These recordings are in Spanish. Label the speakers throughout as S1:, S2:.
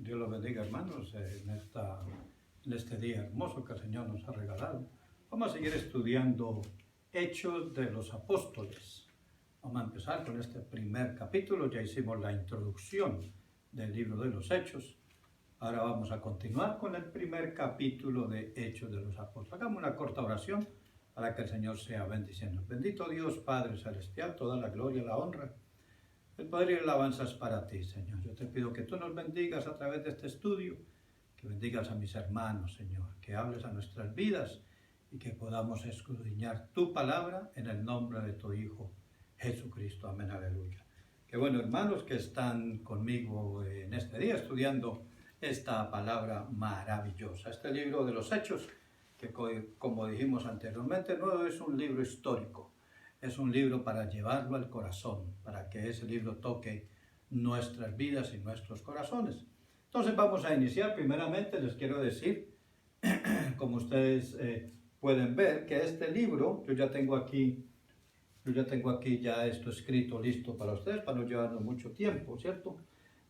S1: Dios los bendiga, hermanos, en este día hermoso que el Señor nos ha regalado. Vamos a seguir estudiando Hechos de los Apóstoles. Vamos a empezar con este primer capítulo. Ya hicimos la introducción del libro de los Hechos. Ahora vamos a continuar con el primer capítulo de Hechos de los Apóstoles. Hagamos una corta oración para que el Señor sea bendiciendo. Bendito Dios, Padre Celestial, toda la gloria y la honra, el poder y la alabanza es para ti, Señor. Yo te pido que tú nos bendigas a través de este estudio, que bendigas a mis hermanos, Señor, que hables a nuestras vidas y que podamos escudriñar tu palabra en el nombre de tu Hijo Jesucristo. Amén, aleluya. Qué bueno, hermanos, que están conmigo en este día estudiando esta palabra maravillosa. Este libro de los Hechos, que como dijimos anteriormente, no es un libro histórico. Es un libro para llevarlo al corazón, para que ese libro toque nuestras vidas y nuestros corazones. Entonces vamos a iniciar. Primeramente les quiero decir, como ustedes pueden ver, que este libro, yo ya tengo aquí ya esto escrito, listo para ustedes, para no llevarnos mucho tiempo, ¿cierto?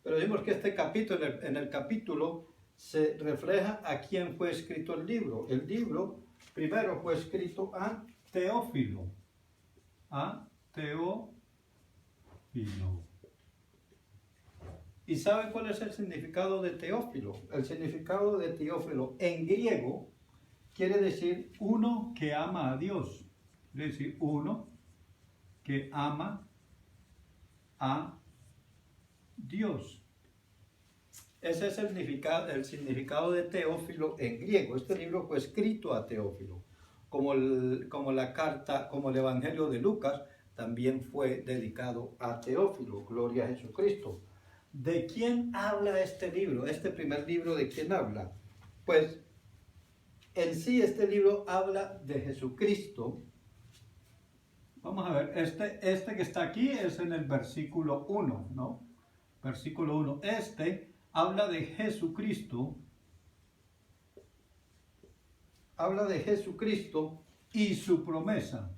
S1: Pero vimos que este capítulo, en el capítulo, se refleja a quién fue escrito el libro. El libro primero fue escrito a Teófilo. A Teófilo. ¿Y saben cuál es el significado de Teófilo? El significado de Teófilo en griego quiere decir uno que ama a Dios. Quiere decir uno que ama a Dios. Ese es el significado de Teófilo en griego. Este libro fue escrito a Teófilo. Como el Evangelio de Lucas también fue dedicado a Teófilo. Gloria a Jesucristo. ¿De quién habla este libro? Este primer libro, ¿de quién habla? Pues en sí este libro habla de Jesucristo. Vamos a ver, este que está aquí es en el versículo 1, ¿no? Versículo 1. Este habla de Jesucristo. Habla de Jesucristo y su promesa.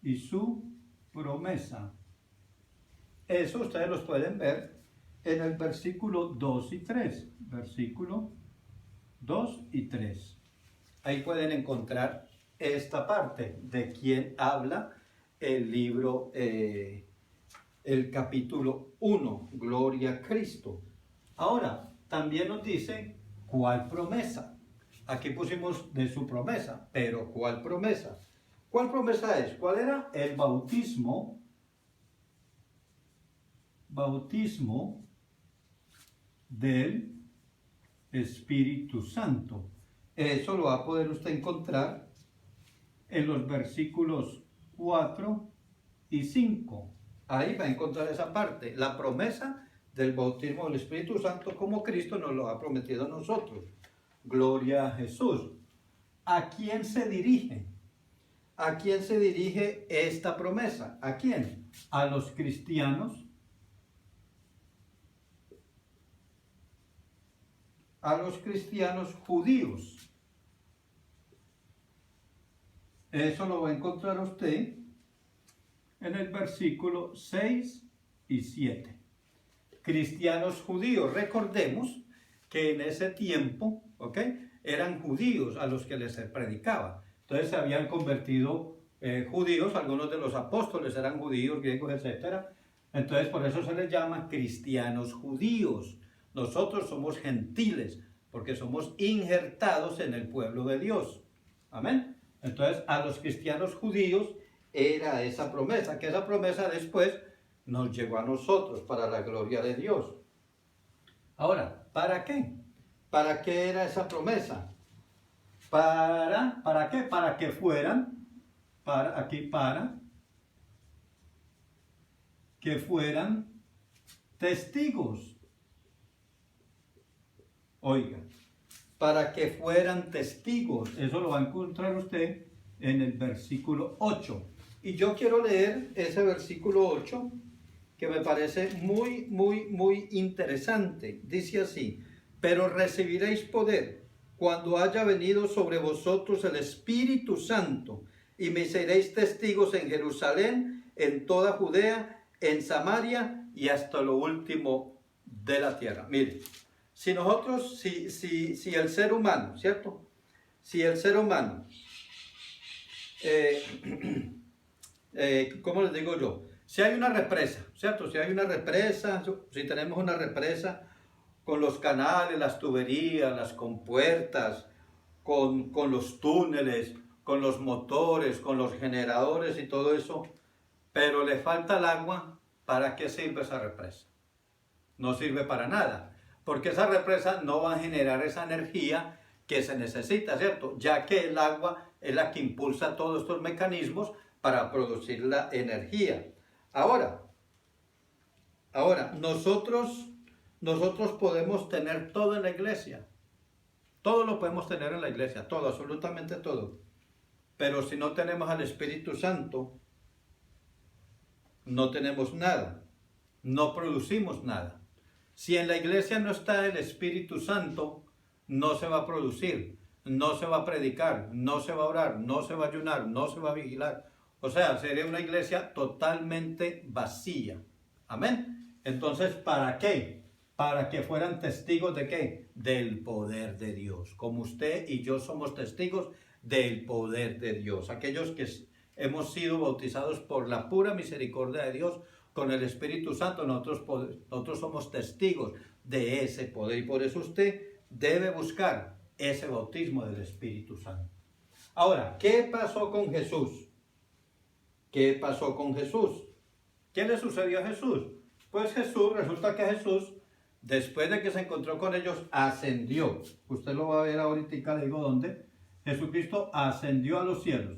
S1: Y su promesa. Eso ustedes los pueden ver en el versículo 2 y 3. Versículo 2 y 3. Ahí pueden encontrar esta parte de quién habla el libro, el capítulo 1. Gloria a Cristo. Ahora, también nos dice cuál promesa. Aquí pusimos de su promesa, pero ¿cuál promesa? ¿Cuál promesa es? ¿Cuál era? El bautismo. Bautismo del Espíritu Santo. Eso lo va a poder usted encontrar en los versículos 4 y 5. Ahí va a encontrar esa parte, la promesa del bautismo del Espíritu Santo, como Cristo nos lo ha prometido a nosotros. Gloria a Jesús. ¿A quién se dirige? ¿A quién se dirige esta promesa? ¿A quién? A los cristianos. A los cristianos judíos. Eso lo va a encontrar usted en el versículo 6 y 7. Cristianos judíos. Recordemos que en ese tiempo, eran judíos a los que les predicaba. Entonces se habían convertido judíos, algunos de los apóstoles eran judíos, griegos, etc. Entonces por eso se les llama cristianos judíos. Nosotros somos gentiles, porque somos injertados en el pueblo de Dios. Amén. Entonces a los cristianos judíos era esa promesa, que esa promesa después nos llegó a nosotros para la gloria de Dios. Ahora, ¿para qué? ¿Para qué era esa promesa? ¿Para qué? Para que fueran, que fueran testigos. Oiga, para que fueran testigos. Eso lo va a encontrar usted en el versículo 8. Y yo quiero leer ese versículo 8, que me parece muy, muy, muy interesante. Dice así: pero recibiréis poder cuando haya venido sobre vosotros el Espíritu Santo, y me seréis testigos en Jerusalén, en toda Judea, en Samaria y hasta lo último de la tierra. Mire, si nosotros, si el ser humano, ¿cierto? Si el ser humano, ¿cómo les digo yo? Si hay una represa, ¿cierto? Si hay una represa, si tenemos una represa con los canales, las tuberías, las compuertas, con los túneles, con los motores, con los generadores y todo eso, pero le falta el agua, ¿para qué sirve esa represa? No sirve para nada, porque esa represa no va a generar esa energía que se necesita, ¿cierto? Ya que el agua es la que impulsa todos estos mecanismos para producir la energía. Ahora, nosotros podemos tener todo en la iglesia. Todo lo podemos tener en la iglesia, todo, absolutamente todo. Pero si no tenemos al Espíritu Santo, no tenemos nada, no producimos nada. Si en la iglesia no está el Espíritu Santo, no se va a producir, no se va a predicar, no se va a orar, no se va a ayunar, no se va a vigilar. O sea, sería una iglesia totalmente vacía. Amén. Entonces, ¿para qué? Para que fueran testigos de ¿qué? Del poder de Dios. Como usted y yo somos testigos del poder de Dios. Aquellos que hemos sido bautizados por la pura misericordia de Dios con el Espíritu Santo, nosotros somos testigos de ese poder. Y por eso usted debe buscar ese bautismo del Espíritu Santo. Ahora, ¿qué pasó con Jesús? ¿Qué pasó con Jesús? ¿Qué le sucedió a Jesús? Pues resulta que Jesús, después de que se encontró con ellos, ascendió. Usted lo va a ver ahorita, le digo dónde. Jesucristo ascendió a los cielos.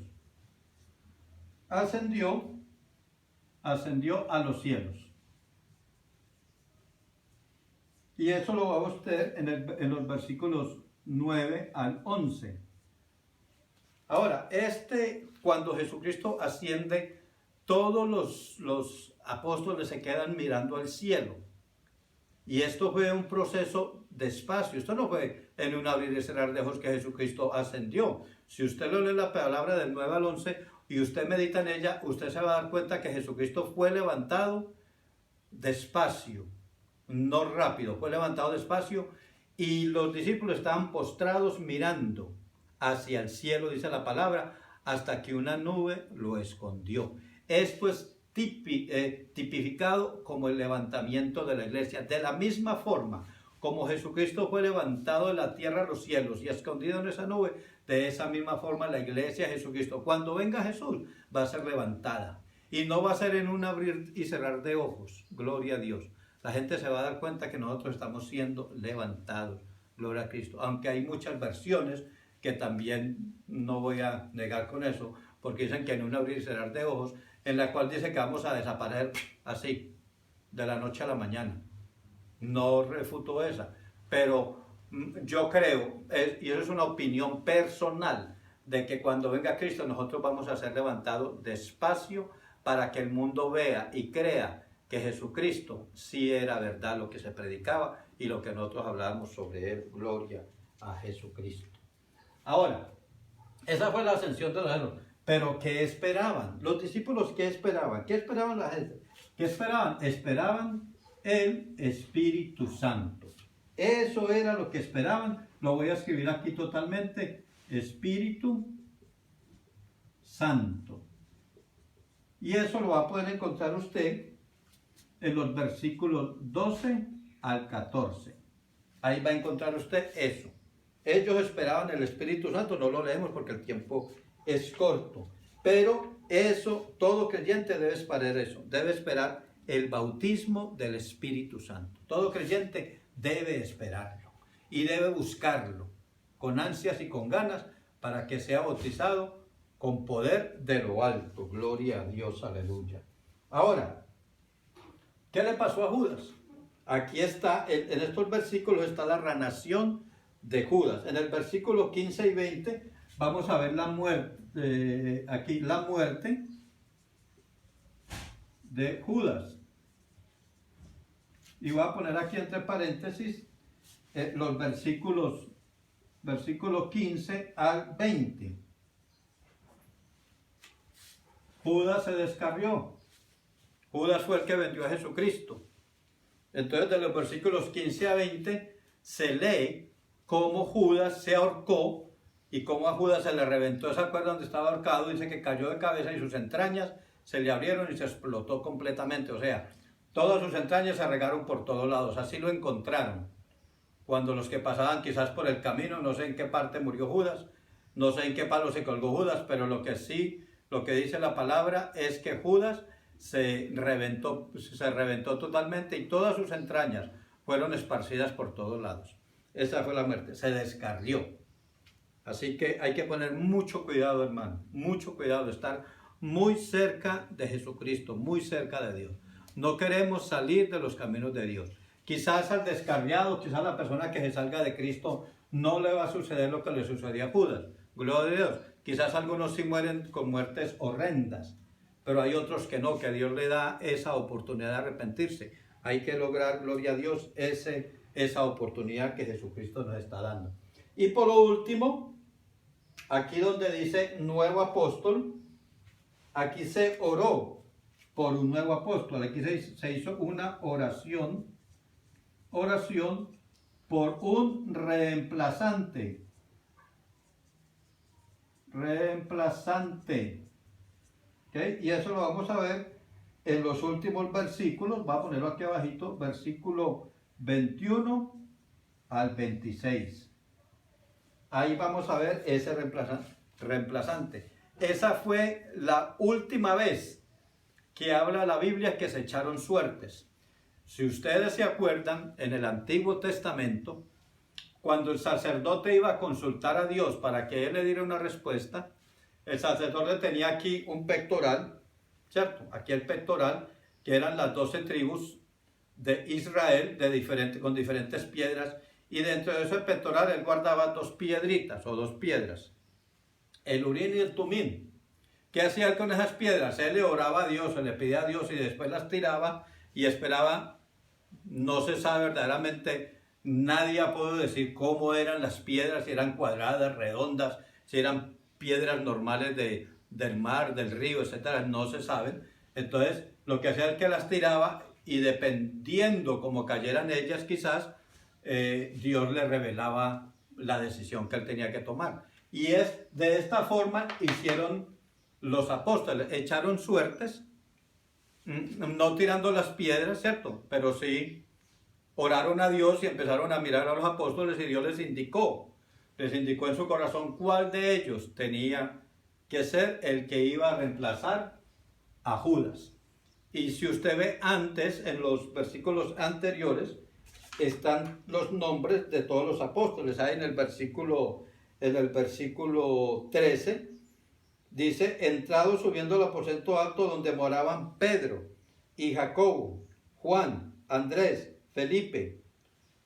S1: Ascendió a los cielos. Y eso lo va a usted en los versículos 9 al 11. Ahora, cuando Jesucristo asciende, todos los apóstoles se quedan mirando al cielo. Y esto fue un proceso despacio. Esto no fue en un abrir y cerrar de ojos que Jesucristo ascendió. Si usted lo lee la palabra del 9 al 11 y usted medita en ella, usted se va a dar cuenta que Jesucristo fue levantado despacio, no rápido, fue levantado despacio y los discípulos estaban postrados mirando hacia el cielo, dice la palabra, hasta que una nube lo escondió. Es pues tipificado como el levantamiento de la iglesia. De la misma forma como Jesucristo fue levantado de la tierra a los cielos y escondido en esa nube, de esa misma forma la iglesia de Jesucristo, cuando venga Jesús, va a ser levantada. Y no va a ser en un abrir y cerrar de ojos, gloria a Dios. La gente se va a dar cuenta que nosotros estamos siendo levantados, gloria a Cristo. Aunque hay muchas versiones que también no voy a negar con eso, porque dicen que en un abrir y cerrar de ojos, en la cual dice que vamos a desaparecer así, de la noche a la mañana. No refuto esa, pero yo creo, y eso es una opinión personal, de que cuando venga Cristo nosotros vamos a ser levantados despacio para que el mundo vea y crea que Jesucristo sí era verdad lo que se predicaba y lo que nosotros hablábamos sobre él. Gloria a Jesucristo. Ahora, esa fue la ascensión de los cielos. Pero ¿qué esperaban? Los discípulos, ¿qué esperaban? ¿Qué esperaban la gente? ¿Qué esperaban? Esperaban el Espíritu Santo. Eso era lo que esperaban. Lo voy a escribir aquí totalmente. Espíritu Santo. Y eso lo va a poder encontrar usted en los versículos 12 al 14. Ahí va a encontrar usted eso. Ellos esperaban el Espíritu Santo. No lo leemos porque el tiempo es corto. Pero eso, todo creyente debe esperar eso. Debe esperar el bautismo del Espíritu Santo. Todo creyente debe esperarlo y debe buscarlo con ansias y con ganas para que sea bautizado con poder de lo alto. Gloria a Dios, aleluya. Ahora, ¿qué le pasó a Judas? Aquí está, en estos versículos está la ranación de Judas. En el versículo 15 y 20 vamos a ver la muerte, aquí la muerte de Judas. Y voy a poner aquí entre paréntesis los versículos 15 al 20. Judas se descarrió. Judas fue el que vendió a Jesucristo. Entonces, de los versículos 15 a 20, se lee cómo Judas se ahorcó y cómo a Judas se le reventó esa cuerda donde estaba ahorcado. Dice que cayó de cabeza y sus entrañas se le abrieron y se explotó completamente. O sea, todas sus entrañas se regaron por todos lados. Así lo encontraron. Cuando los que pasaban quizás por el camino, no sé en qué parte murió Judas, no sé en qué palo se colgó Judas, pero lo que sí, lo que dice la palabra es que Judas se reventó totalmente y todas sus entrañas fueron esparcidas por todos lados. Esa fue la muerte, se descarrió. Así que hay que poner mucho cuidado, hermano, mucho cuidado, estar muy cerca de Jesucristo, muy cerca de Dios. No queremos salir de los caminos de Dios. Quizás al descarriado, quizás a la persona que se salga de Cristo, no le va a suceder lo que le sucedió a Judas. Gloria a Dios. Quizás algunos sí mueren con muertes horrendas, pero hay otros que no, que Dios le da esa oportunidad de arrepentirse. Hay que lograr, gloria a Dios, esa oportunidad que Jesucristo nos está dando. Y por lo último, aquí donde dice nuevo apóstol, aquí se oró por un nuevo apóstol. Aquí se hizo una oración por un reemplazante. ¿Okay? Y eso lo vamos a ver en los últimos versículos. Voy a ponerlo aquí abajito, versículo 21 al 26. Ahí vamos a ver ese reemplazante. Esa fue la última vez que habla la Biblia que se echaron suertes. Si ustedes se acuerdan, en el Antiguo Testamento, cuando el sacerdote iba a consultar a Dios para que Él le diera una respuesta, el sacerdote tenía aquí un pectoral, ¿cierto? Aquí el pectoral, que eran las 12 tribus de Israel con diferentes piedras, y dentro de ese pectoral él guardaba dos piedritas o dos piedras, el Urim y el Tumim. ¿Qué hacía él con esas piedras? Él le oraba a Dios, se le pedía a Dios y después las tiraba y esperaba. No se sabe verdaderamente, nadie ha podido decir cómo eran las piedras, si eran cuadradas, redondas, si eran piedras normales del mar, del río, etcétera, no se saben. Entonces, lo que hacía es que las tiraba y dependiendo cómo cayeran ellas, quizás Dios le revelaba la decisión que él tenía que tomar. Y es de esta forma hicieron los apóstoles, echaron suertes, no tirando las piedras, ¿cierto? Pero sí oraron a Dios y empezaron a mirar a los apóstoles y Dios les indicó en su corazón cuál de ellos tenía que ser el que iba a reemplazar a Judas. Y si usted ve antes, en los versículos anteriores, están los nombres de todos los apóstoles. Ahí en el versículo 13, dice, entrado subiendo al aposento alto donde moraban Pedro y Jacobo, Juan, Andrés, Felipe,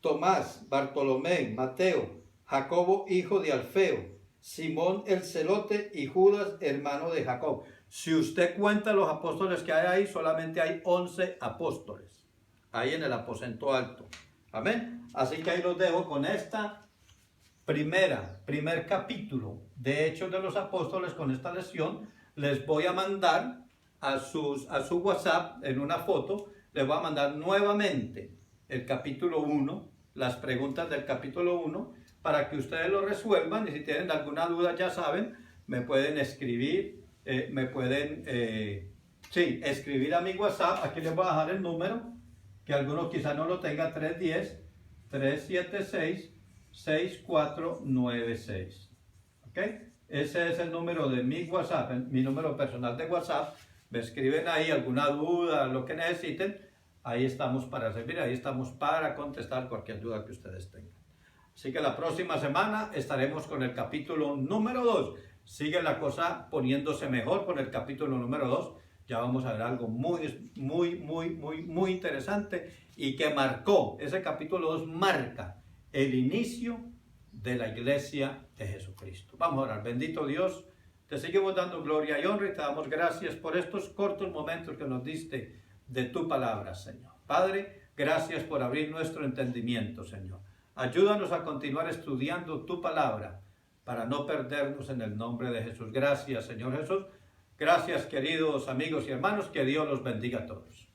S1: Tomás, Bartolomé, Mateo, Jacobo, hijo de Alfeo, Simón el celote y Judas, hermano de Jacob. Si usted cuenta los apóstoles que hay ahí, solamente hay 11 apóstoles, ahí en el aposento alto. Amén. Así que ahí los dejo con esta primer capítulo de Hechos de los Apóstoles. Con esta lección les voy a mandar a su WhatsApp en una foto, les voy a mandar nuevamente el capítulo 1, las preguntas del capítulo 1, para que ustedes lo resuelvan. Y si tienen alguna duda, ya saben, me pueden escribir, escribir a mi WhatsApp. Aquí les voy a dejar el número, que algunos quizás no lo tengan, 310-376-6496. ¿Ok? Ese es el número de mi WhatsApp, mi número personal de WhatsApp. Me escriben ahí alguna duda, lo que necesiten. Ahí estamos para servir, ahí estamos para contestar cualquier duda que ustedes tengan. Así que la próxima semana estaremos con el capítulo número 2. Sigue la cosa poniéndose mejor con el capítulo número 2. Ya vamos a ver algo muy interesante y que marcó, ese capítulo 2 marca el inicio de la iglesia de Jesucristo. Vamos a orar. Bendito Dios, te seguimos dando gloria y honra y te damos gracias por estos cortos momentos que nos diste de tu palabra, Señor. Padre, gracias por abrir nuestro entendimiento, Señor. Ayúdanos a continuar estudiando tu palabra para no perdernos en el nombre de Jesús. Gracias, Señor Jesús. Gracias, queridos amigos y hermanos. Que Dios los bendiga a todos.